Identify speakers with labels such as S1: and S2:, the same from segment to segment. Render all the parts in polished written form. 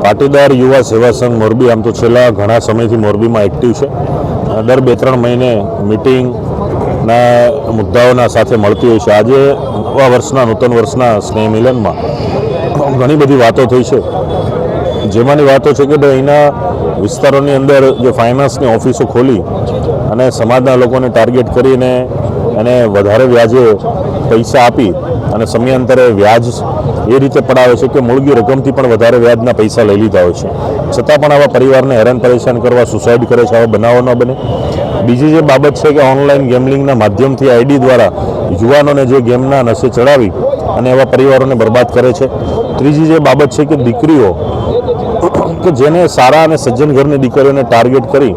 S1: પાટીદાર યુવા સેવા સંઘ મોરબી આમ તો છેલ્લા ઘણા સમયથી મોરબીમાં એક્ટિવ છે. દર 2-3 મહિને મિટિંગના મુદ્દાઓના સાથે મળતી હોય છે. આજે નવા વર્ષના નૂતન વર્ષના સ્નેહ મિલનમાં ઘણી બધી વાતો થઈ છે. જેમાંની વાતો છે કે ભાઈ અહીંના વિસ્તારોની અંદર જે ફાઇનાન્સની ઓફિસો ખોલી અને સમાજના લોકોને ટાર્ગેટ કરીને એને વધારે વ્યાજે પૈસા આપી અને સમયાંતરે વ્યાજ એ રીતે પડાવે છે કે મૂળગી રકમથી પણ વધારે વ્યાજના પૈસા લઈ લીધા હોય છે. છતાં પણ આવા પરિવારને હેરાન પરેશાન કરવા સુસાઇડ કરે છે. આવા બનાવો ન બને. બીજી જે બાબત છે કે ઓનલાઈન ગેમલિંગના માધ્યમથી આઈડી દ્વારા યુવાનોને જે ગેમના નશે ચડાવી અને એવા પરિવારોને બરબાદ કરે છે. ત્રીજી જે બાબત છે કે દીકરીઓ કે જેને સારા અને સજ્જન ઘરની દીકરીઓને ટાર્ગેટ કરી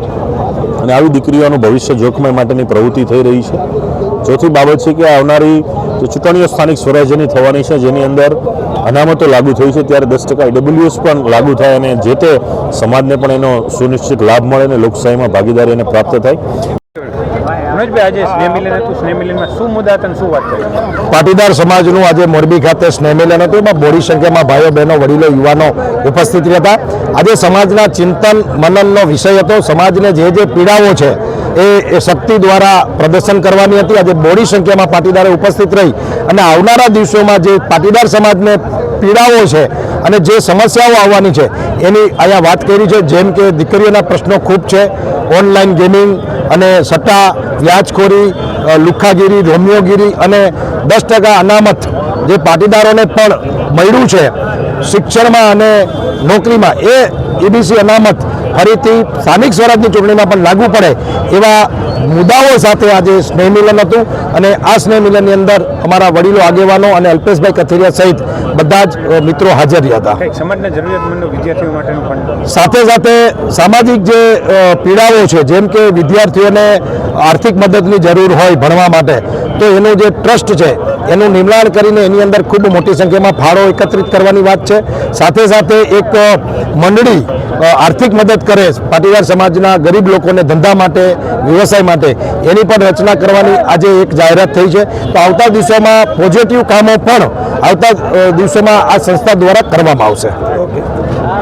S1: અને આવી દીકરીઓનું ભવિષ્ય જોખમાય માટેની પ્રવૃત્તિ થઈ રહી છે. ચોથી બાબત છે કે આવનારી જે ચૂંટણીઓ સ્થાનિક સ્વરાજ્યની થવાની છે, જેની અંદર અનામતો લાગુ થઈ છે, ત્યારે 10% IWS પણ લાગુ થાય અને જે તે સમાજને પણ એનો સુનિશ્ચિત લાભ મળે અને લોકશાહીમાં ભાગીદારી એને પ્રાપ્ત થાય.
S2: પાટીદાર સમાજનું આજે મોરબી ખાતે સ્નેહ મિલન હતું. એમાં મોટી સંખ્યામાં ભાઈઓ બહેનો વડીલો યુવાનો ઉપસ્થિત રહ્યા. આજે સમાજના ચિંતન મનનનો વિષય હતો. સમાજને જે પીડાઓ છે એ શક્તિ દ્વારા પ્રદર્શન કરવાની હતી. આજે મોટી સંખ્યામાં પાટીદારો ઉપસ્થિત રહી અને આવનારા દિવસોમાં જે પાટીદાર સમાજને પીડાઓ છે અને જે સમસ્યાઓ આવવાની છે એની અહીંયા વાત કરી છે. જેમ કે દીકરીઓના પ્રશ્નો ખૂબ છે, ઓનલાઈન ગેમિંગ અને સટ્ટા, વ્યાજખોરી, લુખ્ખાગીરી, રોમિયોગીરી અને 10% અનામત જે પાટીદારોને પણ મળ્યું છે શિક્ષણમાં અને નોકરીમાં, એ EBC અનામત ફરીથી સ્થાનિક સ્વરાજની ચૂંટણીમાં પણ લાગુ પડે એવા મુદ્દાઓ સાથે આજે સ્નેહ મિલન હતું. અને આ સ્નેહ મિલનની અંદર અમારા વડીલો આગેવાનો અને અલ્પેશભાઈ કથિરિયા સહિત બધા જ મિત્રો હાજર રહ્યા હતા.
S3: સમાજના જરૂરિયાતમંદો વિદ્યાર્થીઓ માટેનું પણ
S2: સાથે સાથે સામાજિક જે પીડાઓ છે, જેમ કે વિદ્યાર્થીઓને આર્થિક મદદની જરૂર હોય ભણવા માટે, તો એનું જે ટ્રસ્ટ છે એનું નિર્માણ કરીને એની અંદર ખૂબ મોટી સંખ્યામાં ફાળો એકત્રિત કરવાની વાત છે. સાથે સાથે એક મંડળી આર્થિક મદદ કરે પાટીદાર સમાજના ગરીબ લોકોને ધંધા માટે, વ્યવસાય માટે, એની પણ રચના કરવાની આજે એક જાહેરાત થઈ છે. તો આવતા દિવસોમાં પોઝિટિવ કામો પણ આવતા દિવસોમાં આ સંસ્થા દ્વારા કરવામાં આવશે.